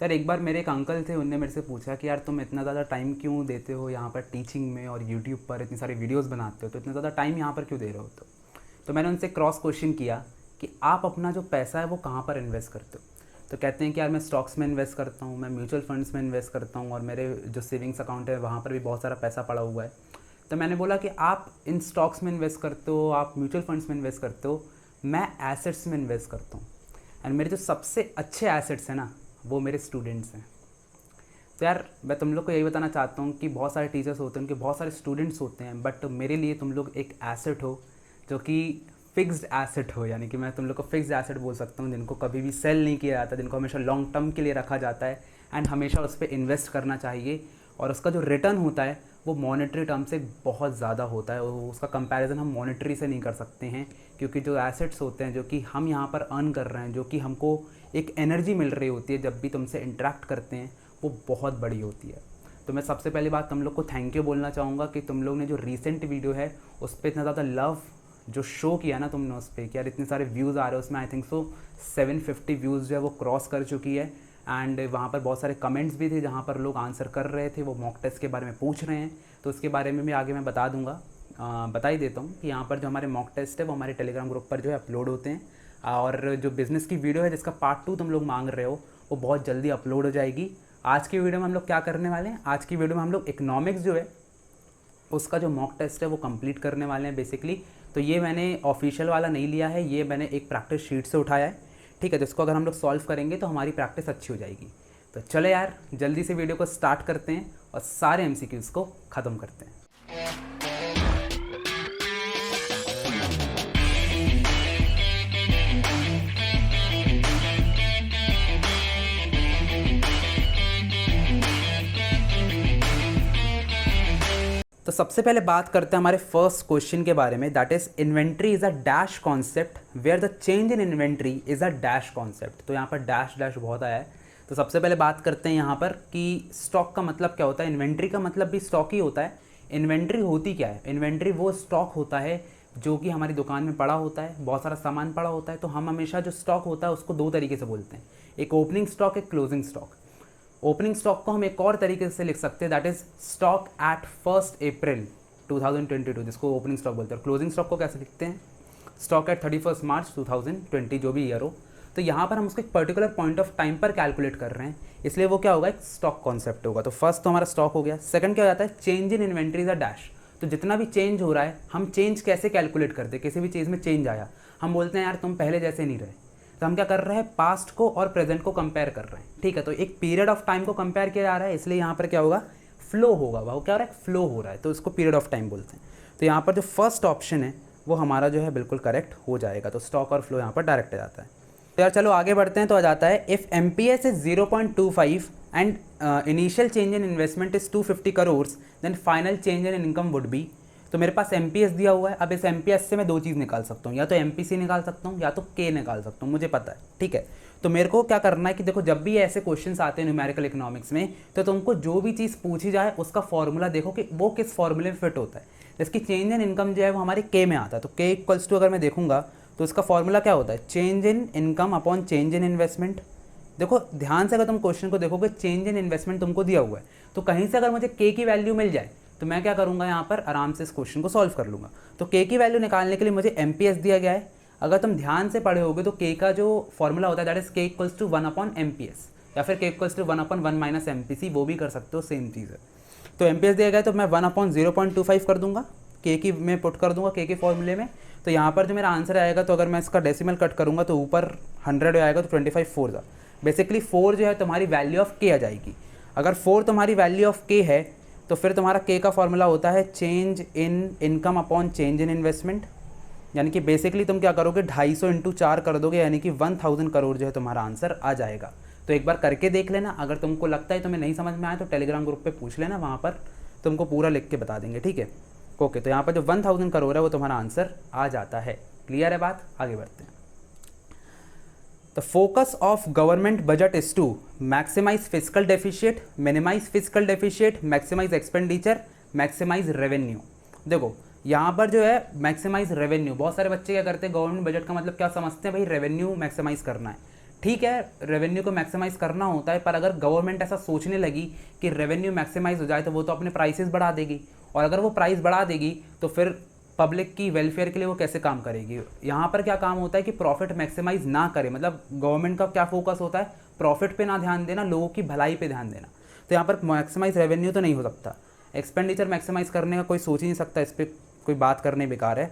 तो यार एक बार मेरे एक अंकल थे, उनने मेरे से पूछा कि यार तुम इतना ज़्यादा टाइम क्यों देते हो यहाँ पर टीचिंग में, और यूट्यूब पर इतनी सारी वीडियोस बनाते हो, तो इतना ज़्यादा टाइम यहाँ पर क्यों दे रहे हो? तो मैंने उनसे क्रॉस क्वेश्चन किया कि आप अपना जो पैसा है वो कहाँ पर इन्वेस्ट करते हो? तो कहते हैं कि यार मैं स्टॉक्स में इन्वेस्ट करता हूँ, मैं म्यूचुअल फंड्स में इन्वेस्ट करता हूँ, और मेरे जो सेविंग्स अकाउंट है वहाँ पर भी बहुत सारा पैसा पड़ा हुआ है। तो मैंने बोला कि आप इन स्टॉक्स में इन्वेस्ट करते हो, आप म्यूचुअल फंड्स में इन्वेस्ट करते हो, मैं एसेट्स में इन्वेस्ट करता हूँ। एंड मेरे जो सबसे अच्छे एसेट्स हैं ना, वो मेरे स्टूडेंट्स हैं। तो यार मैं तुम लोग को यही बताना चाहता हूँ कि बहुत सारे टीचर्स होते हैं, उनके बहुत सारे स्टूडेंट्स होते हैं, बट मेरे लिए तुम लोग एक एसेट हो जो कि फिक्स्ड एसेट हो, यानी कि मैं तुम लोग को फिक्स्ड एसेट बोल सकता हूँ, जिनको कभी भी सेल नहीं किया जाता, जिनको हमेशा लॉन्ग टर्म के लिए रखा जाता है एंड हमेशा उस पर इन्वेस्ट करना चाहिए। और उसका जो रिटर्न होता है वो मॉनेटरी टर्म से बहुत ज़्यादा होता है, उसका कंपैरिजन हम मॉनेटरी से नहीं कर सकते हैं, क्योंकि जो एसेट्स होते हैं जो कि हम यहाँ पर अर्न कर रहे हैं, जो कि हमको एक एनर्जी मिल रही होती है जब भी तुमसे इंटरेक्ट करते हैं, वो बहुत बड़ी होती है। तो मैं सबसे पहली बात तुम लोग को थैंक यू बोलना चाहूँगा कि तुम लोग ने जो रीसेंट वीडियो है उस पर इतना ज़्यादा लव जो शो किया ना तुमने उस पर, कि यार इतने सारे व्यूज़ आ रहे हैं उसमें। आई थिंक सो 750 व्यूज़ जो है वो क्रॉस कर चुकी है। एंड वहाँ पर बहुत सारे कमेंट्स भी थे जहाँ पर लोग आंसर कर रहे थे, वो मॉक टेस्ट के बारे में पूछ रहे हैं, तो उसके बारे में भी आगे मैं बता दूंगा। बता ही देता हूँ कि यहाँ पर जो हमारे मॉक टेस्ट है वो हमारे टेलीग्राम ग्रुप पर जो है अपलोड होते हैं, और जो बिज़नेस की वीडियो है जिसका पार्ट 2 तुम लोग मांग रहे हो वो बहुत जल्दी अपलोड हो जाएगी। आज की वीडियो में हम लोग क्या करने वाले हैं, आज की वीडियो में हम लोग इकोनॉमिक्स जो है उसका जो मॉक टेस्ट है वो कंप्लीट करने वाले हैं बेसिकली। तो ये मैंने ऑफिशियल वाला नहीं लिया है, ये मैंने एक प्रैक्टिस शीट से उठाया है, ठीक है, जिसको अगर हम लोग सॉल्व करेंगे तो हमारी प्रैक्टिस अच्छी हो जाएगी। तो चलो यार जल्दी से वीडियो को स्टार्ट करते हैं और सारे एमसीक्यूज़ को ख़त्म करते हैं। तो सबसे पहले बात करते हैं हमारे फर्स्ट क्वेश्चन के बारे में, that is inventory is a dash concept where the change in inventory is a dash concept. तो यहाँ पर डैश डैश बहुत आया है। तो सबसे पहले बात करते हैं यहाँ पर कि स्टॉक का मतलब क्या होता है। इन्वेंट्री का मतलब भी स्टॉक ही होता है। इन्वेंट्री होती क्या है? इन्वेंट्री वो स्टॉक होता है जो कि हमारी दुकान में पड़ा होता है, बहुत सारा सामान पड़ा होता है। तो हम हमेशा जो स्टॉक होता है उसको दो तरीके से बोलते हैं, एक ओपनिंग स्टॉक, एक क्लोजिंग स्टॉक। ओपनिंग स्टॉक को हम एक और तरीके से लिख सकते हैं, दैट इज स्टॉक एट 1 अप्रैल 2022, जिसको ओपनिंग स्टॉक बोलते हैं। क्लोजिंग स्टॉक को कैसे लिखते हैं? स्टॉक एट 31 मार्च 2020, जो भी ईयर हो। तो यहाँ पर हम उसको एक पर्टिकुलर पॉइंट ऑफ टाइम पर कैलकुलेट कर रहे हैं, इसलिए वो क्या होगा, एक स्टॉक कॉन्सेप्ट होगा। तो फर्स्ट तो हमारा स्टॉक हो गया। सेकंड क्या हो जाता है? Change in inventory is a dash. तो जितना भी चेंज हो रहा है, हम चेंज कैसे कैलकुलेट करते हैं? किसी भी चीज़ में चेंज आया, हम बोलते हैं यार तुम पहले जैसे नहीं रहे। तो हम क्या कर रहे हैं? पास्ट को और प्रेजेंट को कंपेयर कर रहे हैं, ठीक है। तो एक पीरियड ऑफ टाइम को कंपेयर किया जा रहा है, इसलिए यहाँ पर क्या होगा? फ्लो होगा। वो क्या हो रहा है? फ्लो हो रहा है, तो इसको पीरियड ऑफ टाइम बोलते हैं। तो यहाँ पर जो फर्स्ट ऑप्शन है वो हमारा जो है बिल्कुल करेक्ट हो जाएगा। तो स्टॉक और फ्लो यहाँ पर डायरेक्ट आ जाता है। तो यार चलो आगे बढ़ते हैं। तो आ जाता है if MPS is 0.25 and initial change in investment is 250 crore, then final change in income would be. तो मेरे पास MPS दिया हुआ है। अब इस MPS से मैं दो चीज़ निकाल सकता हूँ, या तो MPC निकाल सकता हूँ या तो K निकाल सकता हूँ, मुझे पता है, ठीक है। तो मेरे को क्या करना है कि देखो, जब भी ऐसे क्वेश्चंस आते हैं न्यूमेरिकल इकोनॉमिक्स में, तो तुमको जो भी चीज़ पूछी जाए उसका फॉर्मूला देखो कि वो किस फॉर्मूले में फिट होता है। जिसकी चेंज इन इनकम जो है वो हमारे K में आता है। तो K इक्वल्स टू अगर मैं देखूंगा तो इसका फॉर्मूला क्या होता है? Change in income upon change in investment. देखो ध्यान से अगर तुम क्वेश्चन को देखोगे, चेंज इन इन्वेस्टमेंट तुमको दिया हुआ है, तो कहीं से अगर मुझे K की वैल्यू मिल जाए तो मैं क्या करूंगा, यहाँ पर आराम से इस क्वेश्चन को सॉल्व कर लूंगा। तो K की वैल्यू निकालने के लिए मुझे MPS दिया गया है। अगर तुम ध्यान से पढ़े होगे तो K का जो फॉर्मूला होता है that is K equals to 1 upon MPS, या फिर K equals to 1 upon 1 minus MPC, वो भी कर सकते हो, सेम चीज़ है। तो MPS दिया गया तो मैं 1 अपॉन 0.25 कर दूंगा, K की मैं पुट कर दूंगा K के फॉर्मूले में। तो यहाँ पर जो मेरा आंसर आएगा, तो अगर मैं इसका डेसिमल कट करूँगा तो ऊपर 100 आएगा, तो 25 4 जा, बेसिकली 4 जो है तुम्हारी वैल्यू ऑफ K आ जाएगी। अगर 4 तुम्हारी वैल्यू ऑफ K है तो फिर तुम्हारा K का फॉर्मूला होता है change in income upon change in investment. यानी कि बेसिकली तुम क्या करोगे, 250 इंटू 4 कर दोगे, यानी कि 1000 करोड़ जो है तुम्हारा आंसर आ जाएगा। तो एक बार करके देख लेना। अगर तुमको लगता है तुम्हें नहीं समझ में आया तो टेलीग्राम ग्रुप पे पूछ लेना, वहाँ पर तुमको पूरा लिख के बता देंगे, ठीक है। ओके, तो यहाँ पर जो 1000 करोड़ है वो तुम्हारा आंसर आ जाता है। क्लियर है बात? आगे बढ़ते हैं। The focus of government budget is to maximize fiscal deficit, minimize fiscal deficit, maximize expenditure, maximize revenue। देखो यहाँ पर जो है मैक्सिमाइज रेवेन्यू, बहुत सारे बच्चे क्या करते हैं, गवर्नमेंट बजट का मतलब क्या समझते हैं भाई, रेवेन्यू मैक्सिमाइज करना है, ठीक है, रेवेन्यू को मैक्सिमाइज़ करना होता है, पर अगर गवर्नमेंट ऐसा सोचने लगी कि रेवेन्यू मैक्सिमाइज़ हो जाए तो वो तो अपने प्राइसेस बढ़ा देगी, और अगर वो प्राइस बढ़ा देगी तो फिर पब्लिक की वेलफेयर के लिए वो कैसे काम करेगी। यहाँ पर क्या काम होता है कि प्रॉफिट मैक्सिमाइज ना करे, मतलब गवर्नमेंट का क्या फोकस होता है, प्रॉफिट पे ना ध्यान देना, लोगों की भलाई पे ध्यान देना। तो यहाँ पर मैक्सिमाइज रेवेन्यू तो नहीं हो सकता, एक्सपेंडिचर मैक्सिमाइज करने का कोई सोच ही नहीं सकता, इस पर कोई बात करने बेकार है।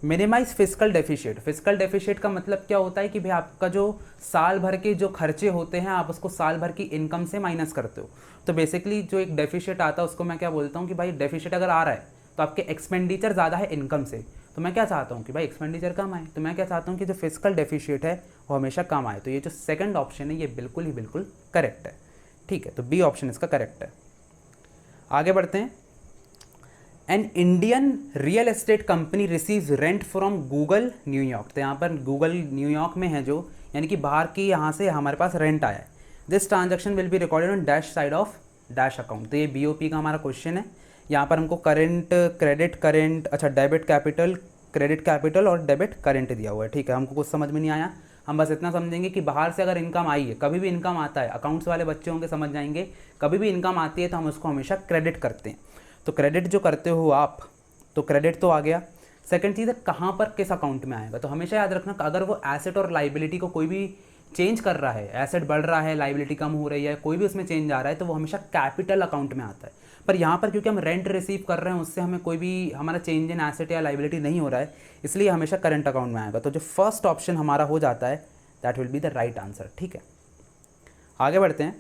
Minimize physical deficit, physical deficit का मतलब क्या होता है कि भाई आपका जो साल भर के जो खर्चे होते हैं आप उसको साल भर की इनकम से माइनस करते हो। तो बेसिकली जो एक डेफिशिएट आता है उसको मैं क्या बोलता हूँ कि भाई डेफिशिएट अगर आ रहा है तो आपके एक्सपेंडिचर ज़्यादा है इनकम से, तो मैं क्या चाहता हूँ कि भाई एक्सपेंडिचर कम आए, तो मैं क्या चाहता हूँ कि जो फिजिकल डेफिशिएट है वो हमेशा कम आए। तो ये जो सेकंड ऑप्शन है ये बिल्कुल ही बिल्कुल करेक्ट है। ठीक है, तो बी ऑप्शन इसका करेक्ट है। आगे बढ़ते हैं। An Indian real estate company receives rent from Google New York, तो यहाँ पर गूगल न्यूयॉर्क में है जो, यानी कि बाहर की यहाँ से हमारे पास रेंट आया है। This transaction will be recorded on dash side of dash account, तो ये बीओपी का हमारा क्वेश्चन है। यहाँ पर हमको करेंट क्रेडिट करेंट, अच्छा डेबिट कैपिटल, क्रेडिट कैपिटल और डेबिट करेंट दिया हुआ है। ठीक है, हमको कुछ समझ में नहीं आया, हम बस इतना समझेंगे कि बाहर से अगर इनकम आई है, कभी भी इनकम आता है, अकाउंट्स वाले बच्चे होंगे समझ जाएंगे, कभी भी इनकम आती है तो हम उसको हमेशा क्रेडिट करते हैं। तो क्रेडिट जो करते हो आप, तो क्रेडिट तो आ गया। सेकंड चीज़ है कहाँ पर किस अकाउंट में आएगा, तो हमेशा याद रखना अगर वो एसेट और लाइबिलिटी को कोई भी चेंज कर रहा है, एसेट बढ़ रहा है, लाइबिलिटी कम हो रही है, कोई भी उसमें चेंज आ रहा है, तो वो हमेशा कैपिटल अकाउंट में आता है। पर यहाँ पर क्योंकि हम रेंट रिसीव कर रहे हैं उससे हमें कोई भी हमारा चेंज इन एसेट या लाइबिलिटी नहीं हो रहा है, इसलिए हमेशा करंट अकाउंट में आएगा। तो जो फर्स्ट ऑप्शन हमारा हो जाता है that will be the right answer. ठीक है, आगे बढ़ते हैं।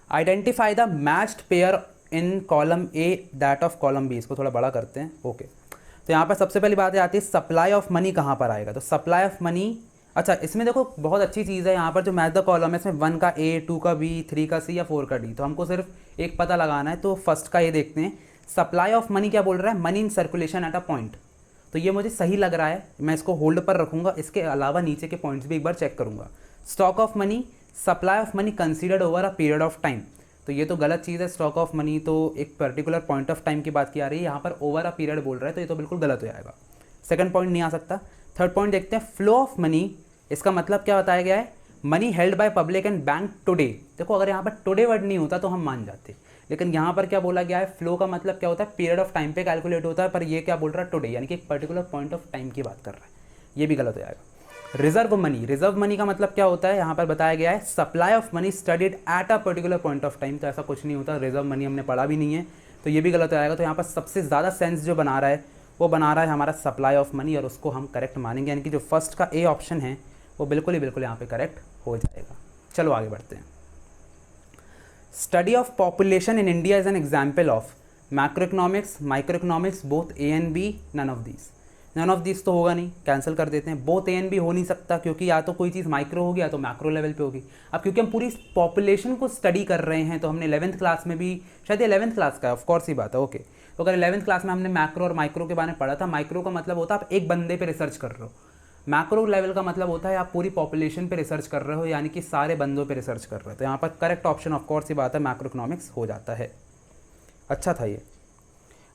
Identify the matched pair in column A that of column B, इसको थोड़ा बड़ा करते हैं। ओके, तो यहाँ पर सबसे पहली बात आती है सप्लाई ऑफ मनी कहाँ पर आएगा, तो सप्लाई ऑफ मनी, अच्छा इसमें देखो बहुत अच्छी चीज़ है, यहाँ पर जो मैच द कॉलम है इसमें 1 का ए, 2 का बी, 3 का सी या 4 का डी, तो हमको सिर्फ एक पता लगाना है। तो फर्स्ट का ये देखते हैं, सप्लाई ऑफ मनी क्या बोल रहा है, money in circulation at a point, तो ये मुझे सही लग रहा है, मैं इसको होल्ड पर रखूँगा। इसके अलावा नीचे के पॉइंट्स भी एक बार चेक करूँगा। Stock of money, supply of money considered over a period of time, तो ये तो गलत चीज़ है। स्टॉक ऑफ मनी तो एक पर्टिकुलर पॉइंट ऑफ टाइम की बात की आ रही है, यहाँ पर ओवर अ पीरियड बोल रहा है, तो ये तो बिल्कुल गलत हो जाएगा, सेकंड पॉइंट नहीं आ सकता। थर्ड पॉइंट देखते हैं, फ्लो ऑफ मनी, इसका मतलब क्या बताया गया है, money held by public and bank today. देखो अगर यहाँ पर टुडे वर्ड नहीं होता तो हम मान जाते, लेकिन यहाँ पर क्या बोला गया है, फ्लो का मतलब क्या होता है, पीरियड ऑफ टाइम पे कैलकुलेट होता है, पर ये क्या बोल रहा है, टुडे, यानी कि एक पर्टिकुलर पॉइंट ऑफ टाइम की बात कर रहा है, ये भी गलत हो जाएगा। रिजर्व मनी, रिजर्व मनी का मतलब क्या होता है, यहाँ पर बताया गया है supply of money studied at a particular point of time, तो ऐसा कुछ नहीं होता, रिजर्व मनी हमने पढ़ा भी नहीं है, तो ये भी गलत हो जाएगा। तो यहाँ पर सबसे ज़्यादा सेंस जो बना रहा है वो बना रहा है हमारा सप्लाई ऑफ मनी, और उसको हम करेक्ट मानेंगे, यानी कि जो फर्स्ट का ए ऑप्शन है वो बिल्कुल ही बिल्कुल यहाँ पे करेक्ट हो जाएगा। चलो आगे बढ़ते हैं। Study of population in India is an example of macro economics, micro economics, both A and B, none of these. None of these तो होगा नहीं, कैंसिल कर देते हैं। बोथ ए एंड बी हो नहीं सकता, क्योंकि या तो कोई चीज़ माइक्रो होगी या तो मैक्रो लेवल पे होगी। अब क्योंकि हम पूरी पॉपुलेशन को स्टडी कर रहे हैं, तो हमने 11th क्लास में भी, शायद 11th क्लास का है, ऑफकोर्स ही बात है, ओके। तो अगर 11th क्लास में हमने मैक्रो और माइक्रो के बारे में पढ़ा था, माइक्रो का मतलब होता है आप एक बंदे पे रिसर्च कर रहे हो, मैक्रो लेवल का मतलब होता है आप पूरी पॉपुलेशन पे रिसर्च कर रहे हो, यानी कि सारे बंदों पे रिसर्च कर रहे हो। तो यहाँ पर करेक्ट ऑप्शन ऑफ कोर्स ही बात है मैक्रो इकोनॉमिक्स हो जाता है। अच्छा था ये।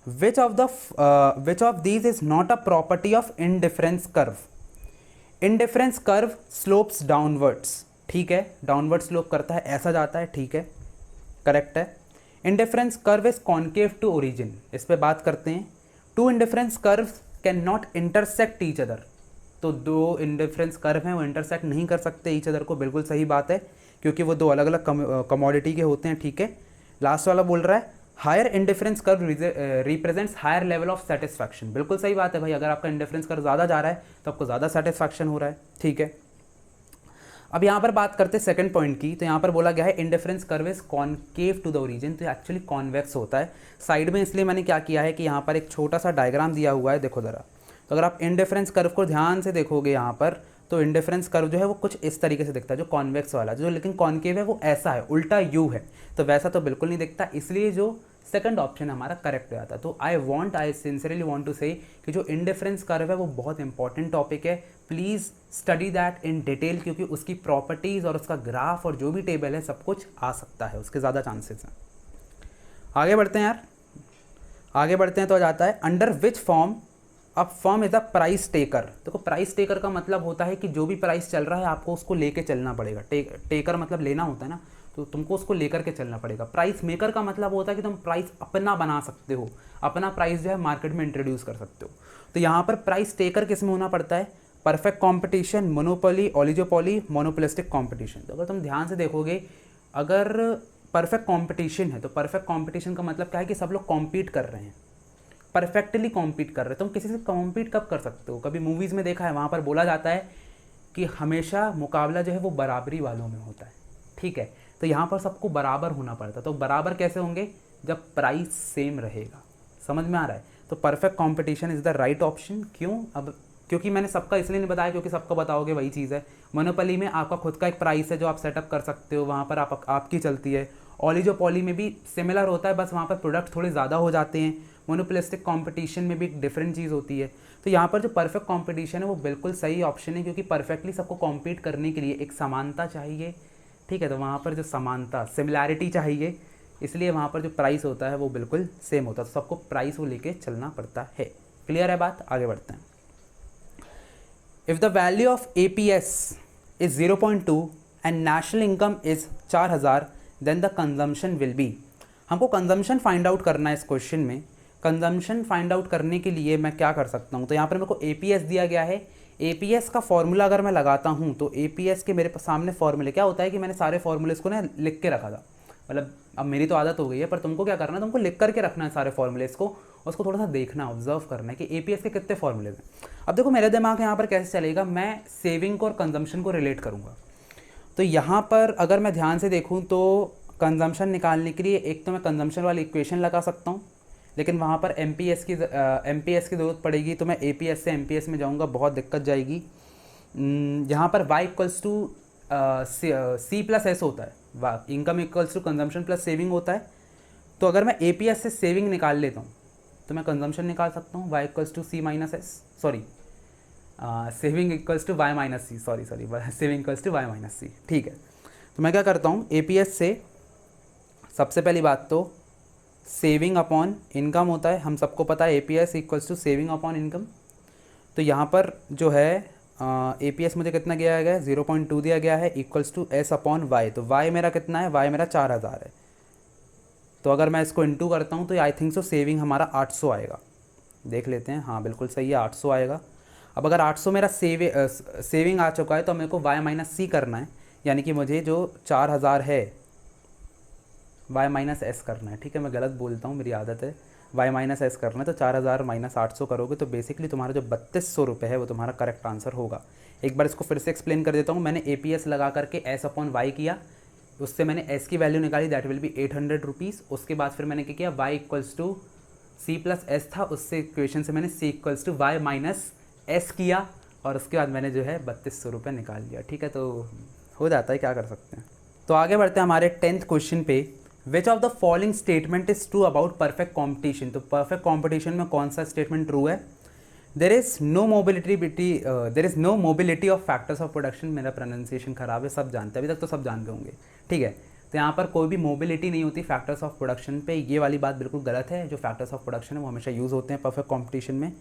Which of these is not a property of indifference curve, indifference curve slopes downwards, ठीक है, डाउनवर्ड स्लोप करता है, ऐसा जाता है, ठीक है, करेक्ट है। Indifference curve is concave to origin, इस पे बात करते हैं। Two indifference curve can not intersect each other, तो दो इंडिफरेंस कर्व हैं वो इंटरसेक्ट नहीं कर सकते ईच अदर को, बिल्कुल सही बात है, क्योंकि वो दो अलग अलग कमोडिटी के होते हैं, ठीक है। लास्ट वाला बोल रहा है higher indifference curve represents higher level of satisfaction, बिल्कुल सही बात है भाई, अगर आपका इंडिफरेंस कर्व ज़्यादा जा रहा है तो आपको ज़्यादा सेटिस्फैक्शन हो रहा है, ठीक है। अब यहाँ पर बात करते हैं सेकंड पॉइंट की, तो यहाँ पर बोला गया है indifference curve is concave to the origin, तो एक्चुअली कॉन्वेक्स होता है साइड में, इसलिए मैंने क्या किया है कि यहाँ पर एक छोटा सा डायग्राम दिया हुआ है, देखो ज़रा। तो अगर आप इंडिफरेंस कर्व को ध्यान से देखोगे यहाँ पर, तो इंडिफरेंस कर्व जो है वो कुछ इस तरीके से दिखता है, जो कॉन्वेक्स वाला, जो लेकिन कॉन्केव है वो ऐसा है, उल्टा यू है, तो वैसा तो बिल्कुल नहीं दिखता, इसलिए जो सेकंड ऑप्शन हमारा करेक्ट हो जाता है। तो आई सिंसियरली वांट टू से कि जो इंडिफरेंस कर्व है वो बहुत इंपॉर्टेंट टॉपिक है, please study that in detail, क्योंकि उसकी प्रॉपर्टीज़ और उसका ग्राफ और जो भी टेबल है सब कुछ आ सकता है, उसके ज़्यादा चांसेस हैं। आगे बढ़ते हैं यार, आगे बढ़ते हैं तो आ जाता है अंडर विच फॉर्म अब firm is a price taker. देखो प्राइस टेकर का मतलब होता है कि जो भी प्राइस चल रहा है आपको उसको लेके चलना पड़ेगा। टेकर मतलब लेना होता है ना, तो तुमको उसको लेकर के चलना पड़ेगा। प्राइस मेकर का मतलब होता है कि तुम प्राइस अपना बना सकते हो, अपना प्राइस जो है मार्केट में इंट्रोड्यूस कर सकते हो। तो यहाँ पर प्राइस टेकर किस में होना पड़ता है? Perfect competition, monopoly, oligopoly, monopolistic competition. तो अगर तुम ध्यान से देखोगे, अगर परफेक्ट कॉम्पिटिशन है तो परफेक्ट कॉम्पिटिशन का मतलब क्या है कि सब लोग कॉम्पीट कर रहे हैं, परफेक्टली कॉम्पीट कर रहे हैं। तुम किसी से कॉम्पीट कब कर सकते हो? कभी मूवीज़ में देखा है, वहाँ पर बोला जाता है कि हमेशा मुकाबला जो है वो बराबरी वालों में होता है, ठीक है। तो यहाँ पर सबको बराबर होना पड़ता है। तो बराबर कैसे होंगे? जब प्राइस सेम रहेगा। समझ में आ रहा है? तो perfect competition is the right option. क्यों? अब क्योंकि मैंने सबका इसलिए नहीं बताया क्योंकि सबका बताओगे वही चीज़ है। मोनोपोली में आपका खुद का एक प्राइस है जो आप सेटअप कर सकते हो, वहाँ पर आपकी चलती है। ओलिगोपोली में भी सिमिलर होता है, बस वहाँ पर प्रोडक्ट थोड़े ज़्यादा हो जाते हैं। मोनोपोलिस्टिक कंपटीशन में भी एक डिफरेंट चीज़ होती है। तो यहाँ पर जो परफेक्ट कंपटीशन है वो बिल्कुल सही ऑप्शन है, क्योंकि परफेक्टली सबको कॉम्पीट करने के लिए एक समानता चाहिए, ठीक है। तो वहाँ पर जो समानता, सिमिलैरिटी चाहिए, इसलिए वहाँ पर जो प्राइस होता है वो बिल्कुल सेम होता है। तो सबको प्राइस वो लेके चलना पड़ता है। क्लियर है बात? आगे बढ़ते हैं। If the value of APS is 0.2 and national income is 4000 then the consumption will be. हमको कंजम्पशन फाइंड आउट करना है इस क्वेश्चन में। कंजम्पशन फाइंड आउट करने के लिए मैं क्या कर सकता हूँ? तो यहाँ पर मेरे को APS दिया गया है। APS का फॉर्मूला अगर मैं लगाता हूँ तो APS के मेरे सामने फॉर्मूले क्या होता है कि मैंने सारे फॉर्मूलेस को ना लिख के रखा था। मतलब अब मेरी तो आदत हो गई है, पर तुमको क्या करना है, तुमको लिख करके रखना है सारे फॉर्मूलेस को, उसको थोड़ा सा देखना, ऑब्जर्व करना है कि APS के कितने फॉर्मूलेज हैं। अब देखो मेरा दिमाग यहाँ पर कैसे चलेगा, मैं सेविंग को और कंजम्पशन को रिलेट करूँगा। तो यहाँ पर अगर मैं ध्यान से देखूँ तो कंजम्पशन निकालने के लिए एक तो मैं कंजम्पशन वाली इक्वेशन लगा सकता हूँ, लेकिन वहाँ पर MPS की ज़रूरत पड़ेगी। तो मैं APS से MPS में जाऊँगा, बहुत दिक्कत जाएगी। यहाँ पर y इक्वल्स टू C+S होता है, income equals to consumption plus saving होता है। तो अगर मैं APS से सेविंग निकाल लेता हूँ तो मैं कंजम्पशन निकाल सकता हूँ, y equals to C-S, sorry saving equals to y-C, sorry saving equals to y-C, ठीक है। तो मैं क्या करता हूँ, APS से सबसे पहली बात तो सेविंग अपॉन इनकम होता है, हम सबको पता है APS equals to saving upon income. तो यहाँ पर जो है APS मुझे कितना दिया गया है, 0.2 दिया गया है, equals to S upon Y। तो Y मेरा कितना है, Y मेरा 4000 है। तो अगर मैं इसको इंटू करता हूँ तो आई थिंक सो सेविंग हमारा 800 आएगा। देख लेते हैं, हाँ बिल्कुल सही है, 800 आएगा। अब अगर 800 मेरा सेविंग आ चुका है तो मेरे को y-C करना है, यानी कि मुझे जो 4000 है y-S करना है, ठीक है। मैं गलत बोलता हूँ, मेरी आदत है, y-S करना है। तो 4000 माइनस 800 करोगे तो बेसिकली तुम्हारा जो 3200 रुपये है वो तुम्हारा करेक्ट आंसर होगा। एक बार इसको फिर से एक्सप्लेन कर देता हूँ। मैंने APS लगा करके S अपॉन Y किया, उससे मैंने S की वैल्यू निकाली, दैट विल बी 800 रुपीज़। उसके बाद फिर मैंने क्या किया, y इक्वल्स टू C+S था, उससे इक्वेशन से मैंने C इक्वल्स टू y-S किया, और उसके बाद मैंने जो है 3200 रुपये निकाल लिया, ठीक है। तो हो जाता है, क्या कर सकते हैं। तो आगे बढ़ते हैं हमारे 10th क्वेश्चन पे। Which of the following statement is true about perfect competition. तो परफेक्ट कॉम्पिटिशन में कौन सा स्टेटमेंट ट्रू है? There is no mobility of factors of production. मेरा प्रोनाउंसिएशन खराब है, सब जानते हैं, अभी तक तो सब जानते होंगे, ठीक है। तो यहाँ पर कोई भी मोबिलिटी नहीं होती फैक्टर्स ऑफ प्रोडक्शन पे, ये वाली बात बिल्कुल गलत है। जो फैक्टर्स ऑफ प्रोडक्शन है वो हमेशा यूज़ होते हैं परफेक्ट कॉम्पिटिशन में।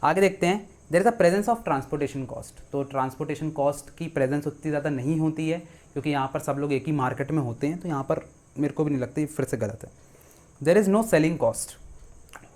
आगे देखते हैं, there is a presence of transportation cost. तो ट्रांसपोर्टेशन कॉस्ट की प्रेजेंस उतनी ज़्यादा नहीं होती है, क्योंकि यहाँ पर सब लोग एक ही मार्केट में होते हैं। तो यहाँ पर मेरे को भी नहीं लगता, फिर से गलत है। There is no selling cost.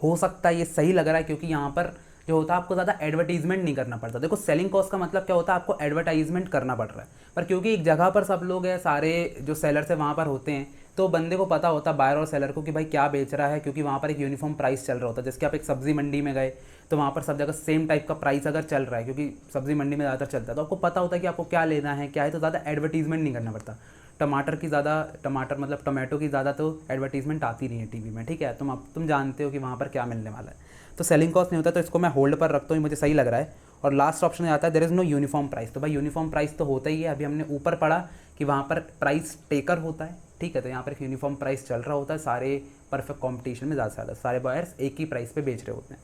हो सकता है ये सही लग रहा है, क्योंकि यहाँ पर जो होता है आपको ज़्यादा एडवर्टीजमेंट नहीं करना पड़ता। देखो सेलिंग कॉस्ट का मतलब क्या होता है, आपको एडवर्टाइजमेंट करना पड़ रहा है, पर क्योंकि एक जगह पर सब लोग हैं, सारे जो सेलर्स है वहाँ पर होते हैं, तो बंदे को पता होता है, बायर और सेलर को, कि भाई क्या बेच रहा है, क्योंकि वहाँ पर एक यूनिफॉर्म प्राइस चल रहा होता है। जैसे कि आप एक सब्जी मंडी में गए तो वहाँ पर सब जगह सेम टाइप का प्राइस अगर चल रहा है, क्योंकि सब्जी मंडी में ज़्यादातर चलता है, तो आपको पता होता है कि आपको क्या लेना है क्या है, तो ज़्यादा एडवर्टीजमेंट नहीं करना पड़ता। टमाटर मतलब टमाटो की ज़्यादा तो एडवर्टीजमेंट आती नहीं है टीवी में, ठीक है। तुम जानते हो कि वहाँ पर क्या मिलने वाला है, तो सेलिंग कॉस्ट नहीं होता। तो इसको मैं होल्ड पर रखता हूँ, मुझे सही लग रहा है। और लास्ट ऑप्शन में आता है there is no uniform price. तो भाई यूनिफॉर्म प्राइस तो होता ही है, अभी हमने ऊपर पढ़ा कि वहाँ पर प्राइस टेकर होता है, ठीक है। तो यहाँ पर एक यूनिफॉर्म प्राइस चल रहा होता है, सारे परफेक्ट कॉम्पिटिशन में ज़्यादा से ज़्यादा सारे बायर्स एक ही प्राइस पे बेच रहे होते हैं।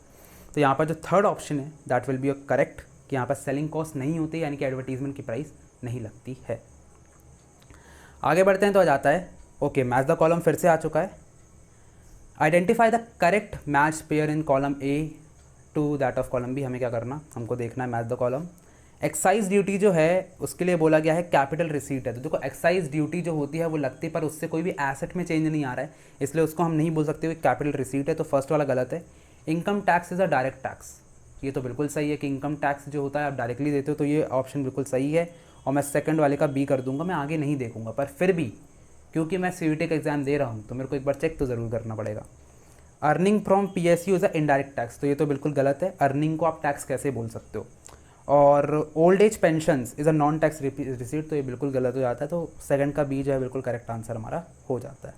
तो यहाँ पर जो थर्ड ऑप्शन है that will be a correct, कि यहाँ पर सेलिंग कॉस्ट नहीं होती, यानी कि एडवर्टीजमेंट की प्राइस नहीं लगती है। आगे बढ़ते हैं तो आ जाता है, ओके मैच द कॉलम फिर से आ चुका है। Identify the correct match pair in column A to that of column B हमें क्या करना, हमको देखना है match the column. Excise duty जो है उसके लिए बोला गया है कैपिटल रिसीट है। तो देखो एक्साइज ड्यूटी जो होती है वो लगती है पर उससे कोई भी एसेट में चेंज नहीं आ रहा है, इसलिए उसको हम नहीं बोल सकते कि कैपिटल रिसीट है, तो फर्स्ट वाला गलत है। Income tax is a direct tax, ये तो बिल्कुल सही है कि इनकम टैक्स जो होता है आप डायरेक्टली देते हो, तो ये ऑप्शन बिल्कुल सही है। और मैं सेकंड वाले का बी कर दूंगा, मैं आगे नहीं देखूंगा, पर फिर भी क्योंकि मैं सीयूईटी का एग्जाम दे रहा हूँ तो मेरे को एक बार चेक तो ज़रूर करना पड़ेगा। Earning from PSU is a indirect tax, तो ये तो बिल्कुल गलत है, अर्निंग को आप टैक्स कैसे बोल सकते हो। और old age pensions is a non tax receipt, तो ये बिल्कुल गलत हो जाता है, तो सेकंड का बी जो है बिल्कुल करेक्ट आंसर हमारा हो जाता है।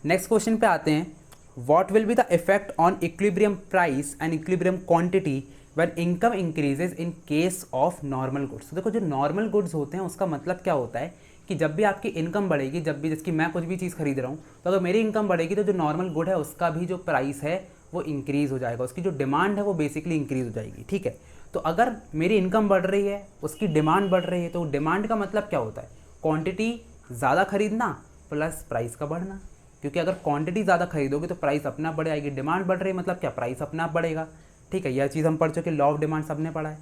नेक्स्ट क्वेश्चन पे आते हैं, what will be the effect on equilibrium price and equilibrium quantity when income increases in case of normal goods. तो देखो जो नॉर्मल गुड्स होते हैं उसका मतलब क्या होता है कि जब भी आपकी इनकम बढ़ेगी, जब भी जैसे कि मैं कुछ भी चीज़ खरीद रहा हूँ, तो अगर मेरी इनकम बढ़ेगी तो जो नॉर्मल गुड है उसका भी जो प्राइस है वो इंक्रीज़ हो जाएगा, उसकी जो डिमांड है वो बेसिकली इंक्रीज़ हो जाएगी, ठीक है। तो अगर मेरी इनकम बढ़ रही है, उसकी डिमांड बढ़ रही है, तो डिमांड का मतलब क्या होता है, क्वांटिटी ज़्यादा खरीदना प्लस प्राइस का बढ़ना, क्योंकि अगर क्वांटिटी ज़्यादा खरीदोगे तो प्राइस अपना बढ़ जाएगी, डिमांड बढ़ रही है मतलब क्या, प्राइस अपना आप बढ़ेगा, ठीक है। यह चीज़ हम पढ़ चुके, लॉ ऑफ डिमांड सबने पढ़ा है।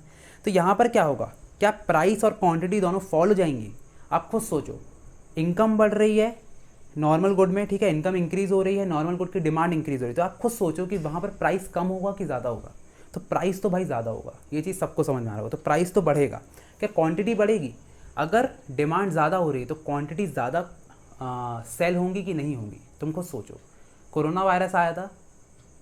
तो यहाँ पर क्या होगा, क्या प्राइस और क्वांटिटी दोनों फॉल हो जाएंगी। आप खुद सोचो, इनकम बढ़ रही है नॉर्मल गुड में, ठीक है, इनकम इंक्रीज हो रही है, नॉर्मल गुड की डिमांड इंक्रीज हो रही है, तो आप खुद सोचो कि वहाँ पर प्राइस कम होगा कि ज़्यादा होगा। तो प्राइस तो भाई ज़्यादा होगा, ये चीज़ सबको समझ में आ रहा होगा, तो प्राइस तो बढ़ेगा। क्या क्वांटिटी बढ़ेगी, अगर डिमांड ज़्यादा हो रही है तो क्वांटिटी ज़्यादा सेल होंगी कि नहीं होंगी। तुम खुद सोचो, कोरोना वायरस आया था,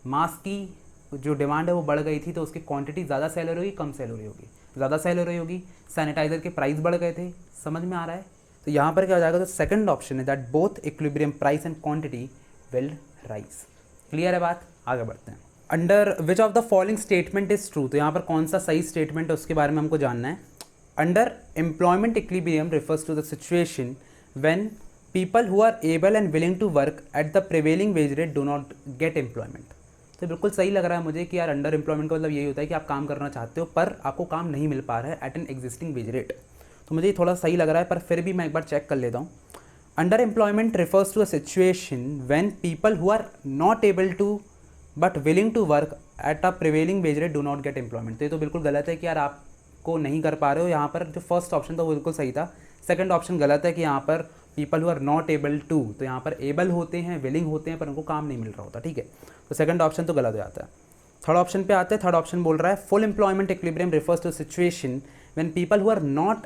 मास्क की जो डिमांड है वो बढ़ गई थी, तो उसकी क्वांटिटी ज़्यादा सेल हो रही होगी, कम सेल हो रही होगी, ज़्यादा सेल हो रही होगी। सैनिटाइज़र के प्राइस बढ़ गए थे, समझ में आ रहा है। तो यहाँ पर क्या हो जाएगा, तो सेकंड ऑप्शन है that both equilibrium price and quantity will rise. Clear है बात, आगे बढ़ते हैं। Under which of the following statement is true, तो यहाँ पर कौन सा सही स्टेटमेंट है उसके बारे में हमको जानना है। Under employment equilibrium refers to the situation when people who are able and willing to work at the prevailing wage rate do not get employment. तो बिल्कुल सही लग रहा है मुझे कि यार अंडर एम्प्लॉयमेंट का मतलब यही होता है कि आप काम करना चाहते हो पर आपको काम नहीं मिल पा रहा है at an existing wage rate. तो मुझे थोड़ा सही लग रहा है, पर फिर भी मैं एक बार चेक कर लेता हूँ। Under employment refers to a situation when people who are not able to but willing to work at a prevailing wage rate do not get employment. तो ये तो बिल्कुल गलत है कि यार आपको नहीं कर पा रहे हो। यहाँ पर जो फर्स्ट ऑप्शन था वो बिल्कुल सही था, सेकंड ऑप्शन गलत है कि यहाँ पर people who are not able to, तो यहाँ पर एबल होते हैं, विलिंग होते हैं, पर उनको काम नहीं मिल रहा होता, ठीक है। तो सेकंड ऑप्शन तो गलत हो जाता है। थर्ड ऑप्शन पे आते हैं, थर्ड ऑप्शन बोल रहा है full employment equilibrium refers to situation when people who are not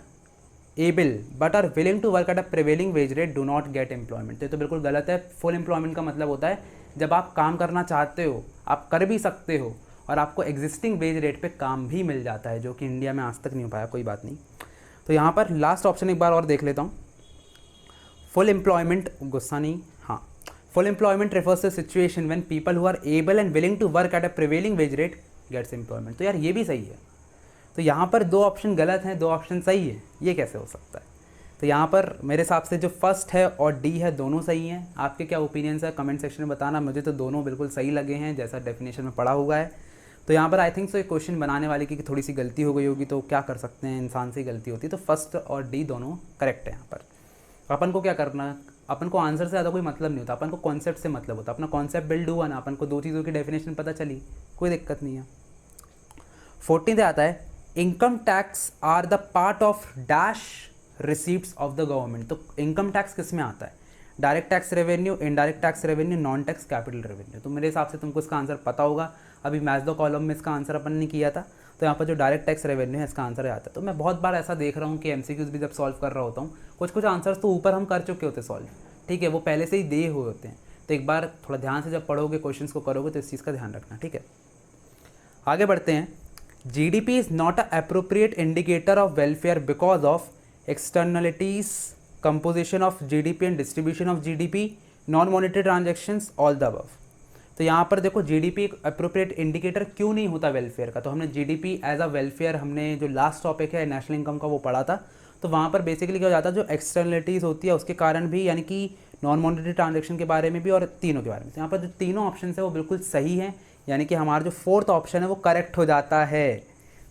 able but are willing to work at a prevailing wage rate do not get employment. तो ये तो बिल्कुल गलत है। फुल एम्प्लॉयमेंट का मतलब होता है जब आप काम करना चाहते हो, आप कर भी सकते हो और आपको एग्जिस्टिंग वेज रेट पे काम भी मिल जाता है, जो कि इंडिया में आज तक नहीं हो पाया, कोई बात नहीं। तो यहाँ पर लास्ट ऑप्शन एक बार और देख लेता हूँ। फुल एम्प्लॉयमेंट, गुस्सा नहीं, हाँ, full employment refers to situation when people who are able and willing to work at a prevailing wage rate gets employment. तो यार ये भी सही है। तो यहाँ पर दो ऑप्शन गलत हैं, दो ऑप्शन सही है, ये कैसे हो सकता है। तो यहाँ पर मेरे हिसाब से जो फर्स्ट है और डी है दोनों सही हैं। आपके क्या ओपिनियंस है कमेंट सेक्शन में बताना। मुझे तो दोनों बिल्कुल सही लगे हैं जैसा डेफिनेशन में पढ़ा हुआ है। तो यहाँ पर आई थिंक सो एक क्वेश्चन बनाने वाले की थोड़ी सी गलती हो गई होगी, तो क्या कर सकते हैं, इंसान से ही गलती होती है। तो फर्स्ट और डी दोनों करेक्ट है। यहाँ पर अपन को क्या करना, अपन को आंसर से ज़्यादा कोई मतलब नहीं होता, अपन को कॉन्सेप्ट से मतलब होता है। अपना कॉन्सेप्ट बिल्ड हुआ ना, अपन को दो चीज़ों की डेफिनेशन पता चली, कोई दिक्कत नहीं है। 14 आता है income tax are the part of dash receipts of the government. तो इनकम टैक्स किस में आता है, direct tax revenue, indirect tax revenue, non tax capital revenue. तो मेरे हिसाब से तुमको इसका आंसर पता होगा। अभी मैच द कॉलम में इसका आंसर अपन ने किया था, तो यहाँ पर जो डायरेक्ट टैक्स रेवेन्यू है इसका आंसर आता है। तो मैं बहुत बार ऐसा देख रहा हूँ कि एमसीक्यूज भी जब सॉल्व कर रहा होता हूँ, कुछ कुछ आंसर्स तो ऊपर हम कर चुके होते सॉल्व, ठीक है, वो पहले से ही दिए हुए होते हैं। तो एक बार थोड़ा ध्यान से जब पढ़ोगे क्वेश्चंस को करोगे तो इस चीज़ का ध्यान रखना, ठीक है। आगे बढ़ते हैं। GDP is not a appropriate indicator of welfare because of externalities, composition of GDP and distribution of GDP, non monetary transactions, all the above. तो यहाँ पर देखो GDP एक अप्रोप्रिएट इंडिकेटर क्यों नहीं होता वेलफेयर का। तो हमने GDP एज अ वेलफेयर, हमने जो लास्ट टॉपिक है नेशनल इनकम का वो पढ़ा था। तो वहाँ पर बेसिकली क्या हो जाता है, जो एक्सटर्नलिटीज़ होती है उसके कारण भी, यानी कि नॉन मॉनिटरी ट्रांजेक्शन के बारे में भी और तीनों के बारे में। तो यहाँ पर जो तीनों ऑप्शन है वो बिल्कुल सही हैं, यानी कि हमारा जो फोर्थ ऑप्शन है वो करेक्ट हो जाता है,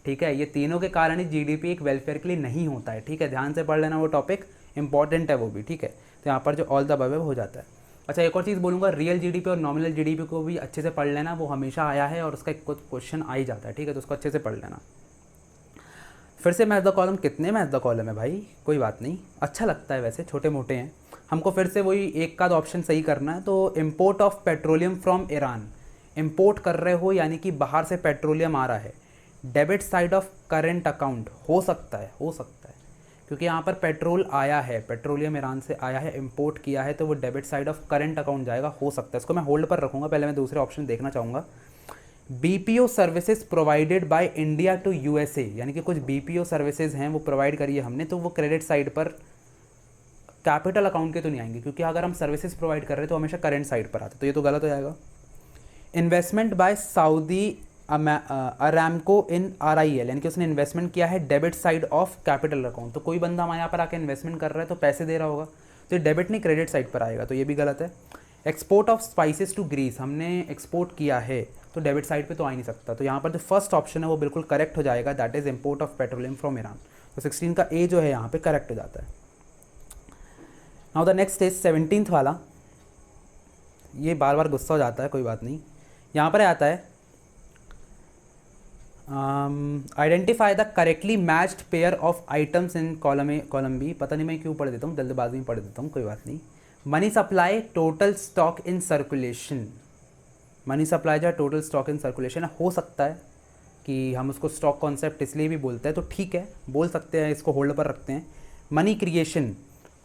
ठीक है। ये तीनों के कारण ही GDP एक वेलफेयर के लिए नहीं होता है, ठीक है। ध्यान से पढ़ लेना, वो टॉपिक इंपॉर्टेंट है वो भी, ठीक है। तो यहाँ पर जो ऑल द अबव हो जाता है। अच्छा एक और चीज़ बोलूँगा, रियल जीडीपी और नॉमिनल जीडीपी को भी अच्छे से पढ़ लेना, वो हमेशा आया है और उसका एक क्वेश्चन आ ही जाता है, ठीक है, तो उसको अच्छे से पढ़ लेना। फिर से मैच द कॉलम, कितने मैच द कॉलम है भाई, कोई बात नहीं, अच्छा लगता है वैसे, छोटे मोटे हैं। हमको फिर से वही एक का ऑप्शन सही करना है। तो import of petroleum from Iran, import कर रहे हो यानी कि बाहर से पेट्रोलियम आ रहा है। Debit side of current account हो सकता है, हो सकता है, क्योंकि यहाँ पर पेट्रोल आया है, पेट्रोलियम ईरान से आया है, इंपोर्ट किया है, तो वो debit side of current account जाएगा, हो सकता है। इसको मैं होल्ड पर रखूँगा, पहले मैं दूसरे ऑप्शन देखना चाहूँगा। BPO services provided by India to USA, यानी कि कुछ बीपीओ सर्विसेज हैं वो प्रोवाइड करी है हमने, तो वो क्रेडिट साइड पर, कैपिटल अकाउंट के तो नहीं आएंगे, क्योंकि अगर हम सर्विसेज प्रोवाइड कर रहे हैं तो हमेशा करेंट साइड पर आते, तो ये तो गलत हो जाएगा। Investment by Saudi Aramco in RIL, यानी कि उसने इन्वेस्टमेंट किया है debit side of capital account, तो कोई बंदा हमारे यहाँ पर आके इन्वेस्टमेंट कर रहा है तो पैसे दे रहा होगा, तो ये डेबिट नहीं क्रेडिट साइड पर आएगा, तो ये भी गलत है। Export of spices to Greece, हमने एक्सपोर्ट किया है तो डेबिट साइड पे तो आ ही नहीं सकता, तो यहाँ पर जो फर्स्ट ऑप्शन है वो बिल्कुल करेक्ट हो जाएगा, that is import of petroleum from Iran, तो 16 का ए जो है यहाँ पे करेक्ट हो जाता है। Now the next is 17th वाला, ये बार बार गुस्सा हो जाता है, कोई बात नहीं। यहाँ पर आता है identify the correctly matched pair of items in column B, पता नहीं मैं क्यों पढ़ देता हूँ, जल्दबाजी में पढ़ देता हूँ, कोई बात नहीं। Money supply total stock in circulation, money supply जो है टोटल स्टॉक इन सर्कुलेशन, हो सकता है कि हम उसको स्टॉक कॉन्सेप्ट इसलिए भी बोलते हैं, तो ठीक है बोल सकते हैं, इसको होल्ड पर रखते हैं। Money creation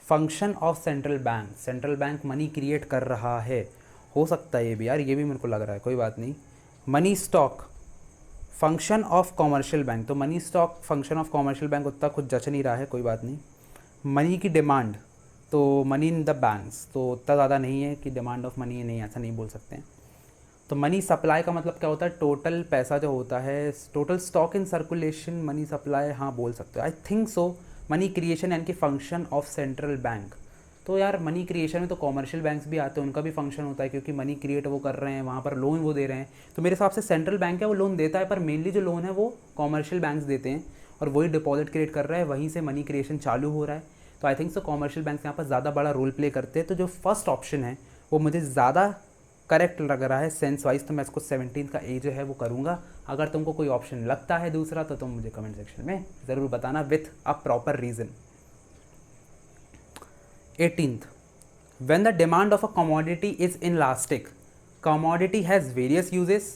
function of central bank, central bank money create कर रहा है, हो सकता है ये भी यार, ये भी मेरे को लग रहा है, कोई बात नहीं। Money stock function of commercial bank, तो money stock function of commercial bank उतना कुछ जच नहीं रहा है, कोई बात नहीं। मनी की डिमांड, तो मनी इन द बैंक्स, तो उतना ज़्यादा नहीं है कि डिमांड ऑफ मनी नहीं, ऐसा नहीं बोल सकते हैं। तो मनी सप्लाई का मतलब क्या होता है, टोटल पैसा जो होता है, total stock in circulation, money supply, हाँ बोल सकते हो, I think so. Money creation यानी कि फंक्शन ऑफ सेंट्रल बैंक, तो यार मनी क्रिएशन में तो कॉमर्शियल बैंक्स भी आते हैं, उनका भी फंक्शन होता है, क्योंकि मनी क्रिएट वो कर रहे हैं, वहाँ पर लोन वो दे रहे हैं, तो मेरे हिसाब से सेंट्रल बैंक है वो लोन देता है, पर मेनली जो लोन है वो कॉमर्शियल बैंक्स देते हैं, और वही डिपॉजिट क्रिएट कर रहा है, वहीं से मनी क्रिएशन चालू हो रहा है, तो I think so commercial banks यहाँ पर ज़्यादा बड़ा रोल प्ले करते हैं, तो जो फर्स्ट ऑप्शन है वो मुझे ज़्यादा करेक्ट लग रहा है सेंस वाइज, तो मैं इसको 17 का ए जो है वो करूँगा। अगर तुमको कोई ऑप्शन लगता है दूसरा तो तुम मुझे कमेंट सेक्शन में ज़रूर बताना with a proper reason. 18th, when the demand of a commodity is inelastic, commodity has various uses,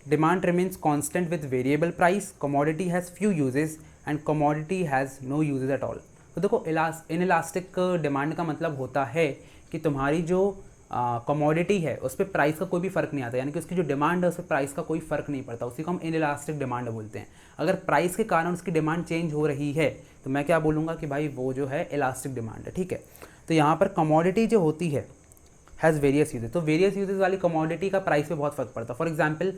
demand remains constant with variable price, commodity has few uses and commodity has no uses at all। तो देखो inelastic demand का मतलब होता है कि तुम्हारी जो commodity है उस पर प्राइस का कोई भी फ़र्क नहीं आता, यानी कि उसकी जो डिमांड है उस पर प्राइस का कोई फ़र्क नहीं पड़ता, उसी को हम इनइलास्टिक डिमांड बोलते हैं। अगर प्राइस के कारण उसकी डिमांड चेंज हो रही है तो मैं क्या बोलूँगा कि भाई वो जो है इलास्टिक डिमांड है, ठीक है। तो यहाँ पर कमोडिटी जो होती है हैज़ वेरियस यूजेज, तो वेरियस यूजेज वाली कमोडिटी का प्राइस पे बहुत फ़र्क पड़ता है। फॉर एग्जांपल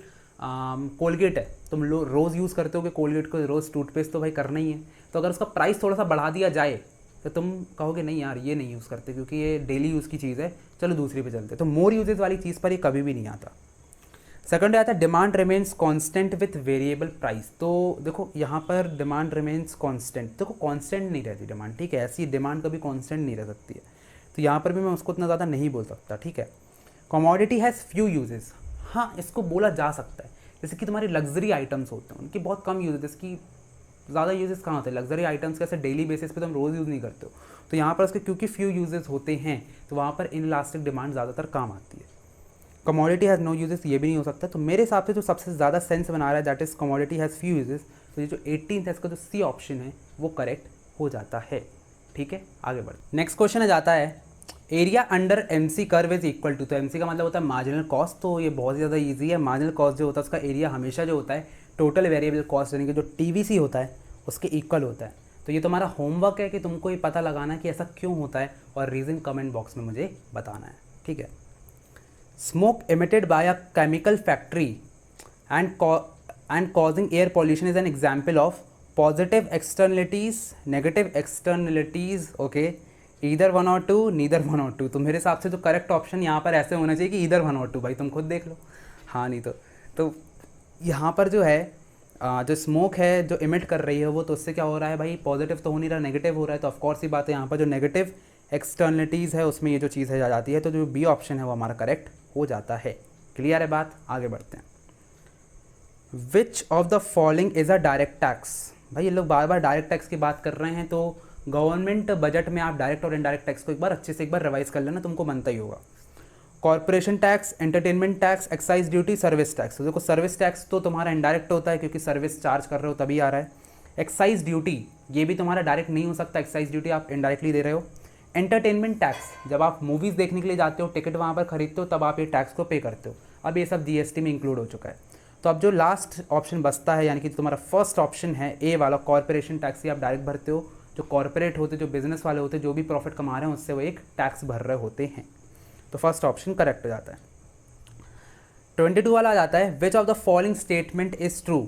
कोलगेट है, तुम रोज़ यूज़ करते हो कि कोलगेट को रोज़ टूथपेस्ट तो भाई करना ही है, तो अगर उसका प्राइस थोड़ा सा बढ़ा दिया जाए तो तुम कहोगे नहीं यार ये नहीं यूज़ करते क्योंकि ये डेली यूज़ की चीज़ है, चलो दूसरी पे चलते, तो मोर यूजेज वाली चीज़ पर ये कभी भी नहीं आता। सेकंड आता है demand remains constant with variable price, तो देखो यहाँ पर डिमांड रिमेन्स कांस्टेंट, देखो कांस्टेंट नहीं रहती डिमांड, ठीक है, ऐसी डिमांड कभी कांस्टेंट नहीं रह सकती है, तो यहाँ पर भी मैं उसको उतना ज़्यादा नहीं बोल सकता, ठीक है। कमोडिटी हैज़ फ्यू यूजेस, हाँ इसको बोला जा सकता है, जैसे कि तुम्हारी लग्जरी आइटम्स होते हैं उनकी बहुत कम यूजेस, इसकी ज़्यादा यूजेस कहाँ होते हैं, लग्जरी आइटम्स कैसे डेली बेसिस पे तुम रोज़ यूज़ नहीं करते हो, तो यहाँ पर उसके क्योंकि फ्यू यूजेस होते हैं तो वहाँ पर इनइलास्टिक डिमांड ज़्यादातर काम आती है। कमोडिटी हैज़ नो यूजेस, ये भी नहीं हो सकता, तो मेरे हिसाब से जो सबसे ज़्यादा सेंस बना रहा है that is commodity has few uses, तो ये जो 18th है इसका जो सी ऑप्शन है वो करेक्ट हो जाता है, ठीक है। आगे बढ़ नेक्स्ट क्वेश्चन आ जाता है area under MC curve is equal to, तो एमसी का मतलब होता है मार्जिनल कॉस्ट, तो ये बहुत ज़्यादा ईजी है। मार्जिनल कॉस्ट जो होता है उसका एरिया हमेशा जो होता है टोटल वेरिएबल कॉस्ट यानी कि जो टीवीसी होता है उसके इक्वल होता है, तो ये तुम्हारा होमवर्क है कि तुमको ये पता लगाना कि ऐसा क्यों होता है और रीज़न कमेंट बॉक्स में मुझे बताना है, ठीक है। Smoke emitted by a chemical factory and causing air pollution is an example of positive externalities, negative externalities, okay, either one or two, neither one or two। तो मेरे हिसाब से जो करेक्ट ऑप्शन यहाँ पर ऐसे होना चाहिए कि either one or two, भाई तुम खुद देख लो, हाँ नहीं तो यहाँ पर जो है जो स्मोक है जो इमिट कर रही है वो, तो उससे क्या हो रहा है भाई, पॉजिटिव तो हो नहीं रहा, नेगेटिव हो रहा है, तो ऑफकोर्स ही बात है यहाँ पर जो नेगेटिव एक्सटर्नलिटीज़ है उसमें ये जो चीज़ है आ जाती है, तो जो बी ऑप्शन है वो हमारा करेक्ट हो जाता है। क्लियर है बात, आगे बढ़ते हैं। विच of the following is a direct tax. भाई ये लोग बार बार डायरेक्ट टैक्स की बात कर रहे हैं, तो गवर्नमेंट बजट में आप डायरेक्ट और इनडायरेक्ट टैक्स को एक बार अच्छे से एक बार रिवाइज कर लेना, तुमको बनता ही होगा। Corporation tax, entertainment tax, excise duty, service tax. तो देखो सर्विस टैक्स तो तुम्हारा इनडायरेक्ट होता है क्योंकि सर्विस चार्ज कर रहे हो तभी आ रहा है। एक्साइज ड्यूटी ये भी तुम्हारा डायरेक्ट नहीं हो सकता, एक्साइज ड्यूटी आप इनडायरेक्टली दे रहे हो। एंटरटेनमेंट टैक्स जब आप मूवीज़ देखने के लिए जाते हो, टिकट वहाँ पर खरीदते हो, तब आप ये टैक्स को पे करते हो। अब ये सब जीएसटी में इंक्लूड हो चुका है। तो अब जो लास्ट ऑप्शन बचता है, यानी कि तुम्हारा फर्स्ट ऑप्शन है ए वाला, कॉर्पोरेशन टैक्स, आप डायरेक्ट भरते हो। जो कॉर्पोरेट होते, जो बिजनेस वाले होते, जो भी प्रॉफिट कमा रहे हैं उससे वो एक टैक्स भर रहे होते हैं। तो फर्स्ट ऑप्शन करेक्ट हो जाता है। 22 वाला आ जाता है, विच of the following statement is true.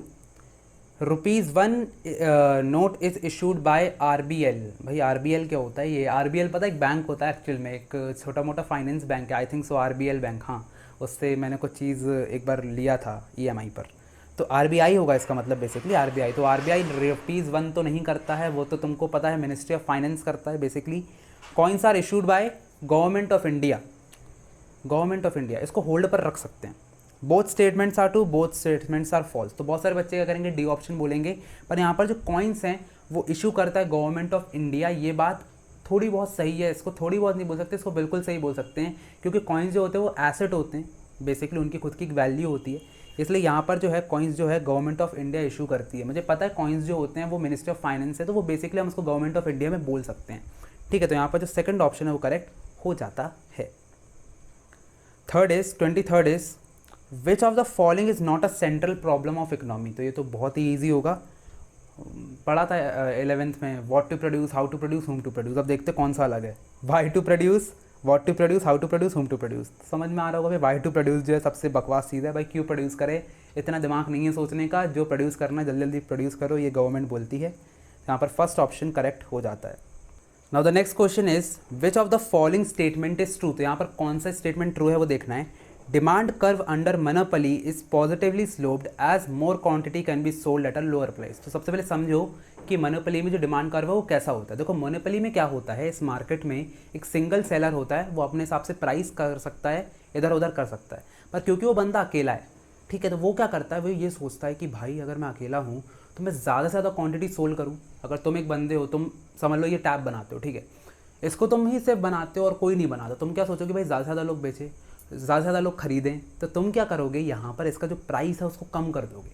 ₹1 note is issued by RBL। भाई RBL क्या होता है? ये RBL पता है एक बैंक होता है एक्चुअल में, एक छोटा मोटा फाइनेंस बैंक है, I think so RBL bank. हाँ, उससे मैंने कुछ चीज़ एक बार लिया था EMI पर, तो RBI होगा इसका मतलब बेसिकली, RBI। तो RBI ₹1 तो नहीं करता है, वो तो तुमको पता है, मिनिस्ट्री ऑफ फाइनेंस करता है basically. Coins are issued by government of India. Government of India इसको होल्ड पर रख सकते हैं। Both statements are true, both statements are false. तो बहुत सारे बच्चे क्या करेंगे, डी ऑप्शन बोलेंगे, पर यहाँ पर जो कॉइन्स हैं वो इशू करता है गवर्नमेंट ऑफ इंडिया। ये बात थोड़ी बहुत सही है, इसको थोड़ी बहुत नहीं बोल सकते, इसको बिल्कुल सही बोल सकते हैं, क्योंकि कॉइन्स जो होते हैं वो एसेट होते हैं, बेसिकली उनकी खुद की वैल्यू होती है। इसलिए यहाँ पर जो है कॉइन्स जो है गवर्नमेंट ऑफ इंडिया इशू करती है। मुझे पता है कॉइन्स जो होते हैं वो मिनिस्ट्री ऑफ फाइनेंस है, तो वो बेसिकली हम उसको गवर्नमेंट ऑफ इंडिया में बोल सकते हैं। ठीक है, तो यहाँ पर जो सेकंड ऑप्शन है वो करेक्ट हो जाता है। Third is 23rd is, which of the following is not a central problem of economy. तो ये तो बहुत ही ईजी होगा, पढ़ा था 11th में, what to produce, how to produce, whom to produce. अब देखते कौन सा अलग है, why to produce, what to produce, how to produce, whom to produce. समझ में आ रहा होगा भाई, वाई टू प्रोड्यूस जो है सबसे बकवास चीज़ है भाई, क्यों प्रोड्यूस करे, इतना दिमाग नहीं है सोचने का, जो प्रोड्यूस करना है जल्दी जल्दी प्रोड्यूस करो, ये गवर्नमेंट बोलती है। यहाँ पर फर्स्ट ऑप्शन करेक्ट हो जाता है। Now the next question is, which of the following statement is true. तो यहाँ पर कौन सा स्टेटमेंट ट्रू है वो देखना है। Demand curve under monopoly is positively sloped as more quantity can be sold at a lower price. तो सबसे पहले समझो कि मोनोपोली में जो डिमांड कर्व है वो कैसा होता है। देखो मोनोपोली में क्या होता है, इस मार्केट में एक सिंगल सेलर होता है, वो अपने हिसाब से प्राइस कर सकता है, इधर उधर कर सकता है, पर क्योंकि वो बंदा अकेला है, ठीक है, तो वो क्या करता है, वो ये सोचता है कि भाई अगर मैं अकेला हूँ तो मैं ज़्यादा से ज़्यादा क्वांटिटी सोल्ड करूँ। अगर तुम एक बंदे हो, तुम समझ लो ये टैब बनाते हो, ठीक है, इसको तुम ही सिर्फ बनाते हो और कोई नहीं बनाता, तुम क्या सोचोगे भाई ज़्यादा से ज़्यादा लोग बेचे, ज़्यादा से ज़्यादा लोग खरीदें, तो तुम क्या करोगे, यहाँ पर इसका जो प्राइस है उसको कम कर दोगे,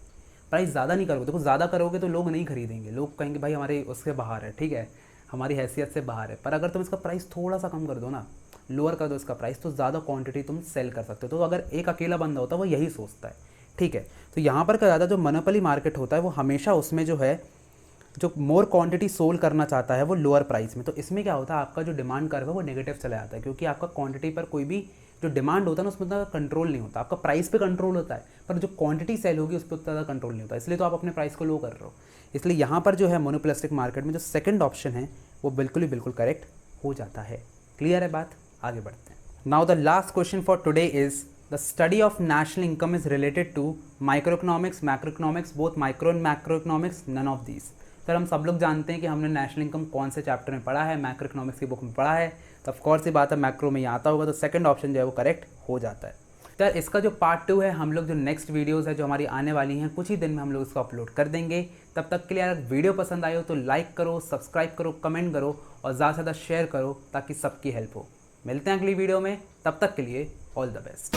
प्राइस ज़्यादा नहीं करोगे। देखो ज़्यादा करोगे तो लोग नहीं खरीदेंगे, लोग कहेंगे भाई हमारे उसके बाहर है, ठीक है, हमारी हैसियत से बाहर है। पर अगर तुम इसका प्राइस थोड़ा सा कम कर दो ना, लोअर कर दो इसका प्राइस, तो ज़्यादा क्वांटिटी तुम सेल कर सकते हो। तो अगर एक अकेला बंदा होता है वो यही सोचता है, ठीक है। तो यहाँ पर क्या ज़्यादा जो मोनोपोली मार्केट होता है वो हमेशा उसमें जो है जो मोर क्वांटिटी सोल करना चाहता है वो लोअर प्राइस में। तो इसमें क्या होता है, आपका जो डिमांड कर्व है वो नेगेटिव चला जाता है, क्योंकि आपका क्वांटिटी पर कोई भी जो डिमांड होता है ना उसमें उतना कंट्रोल नहीं होता। आपका प्राइस पे कंट्रोल होता है, पर जो क्वांटिटी सेल होगी उस पर उतना ज़्यादा कंट्रोल नहीं होता, इसलिए तो आप अपने प्राइस को लो कर रहे हो। इसलिए यहाँ पर जो है मोनोपोलिस्टिक मार्केट में जो सेकंड ऑप्शन है वो बिल्कुल ही बिल्कुल करेक्ट हो जाता है। क्लियर है बात, आगे बढ़ते हैं। Now the last question for today is, the study of national income is related to micro economics, macro economics, both micro and macro economics, none of these. Sir हम सब लोग जानते हैं कि हमने नेशनल इनकम कौन से चैप्टर में पढ़ा है, मैक्रो इकोनॉमिक्स की बुक में पढ़ा है, तो ऑफकोर्स ये बात है मैक्रो में ही आता होगा, तो सेकंड ऑप्शन जो है वो करेक्ट हो जाता है। सर इसका जो पार्ट 2 है, हम लोग जो नेक्स्ट वीडियोस है जो हमारी आने वाली हैं कुछ ही दिन में हम लोग इसको अपलोड कर देंगे। तब तक के लिए अगर वीडियो पसंद आए हो तो लाइक करो, सब्सक्राइब करो, कमेंट करो और ज़्यादा से ज़्यादा शेयर करो ताकि सबकी हेल्प हो। मिलते हैं अगली वीडियो में, तब तक के लिए ऑल द बेस्ट।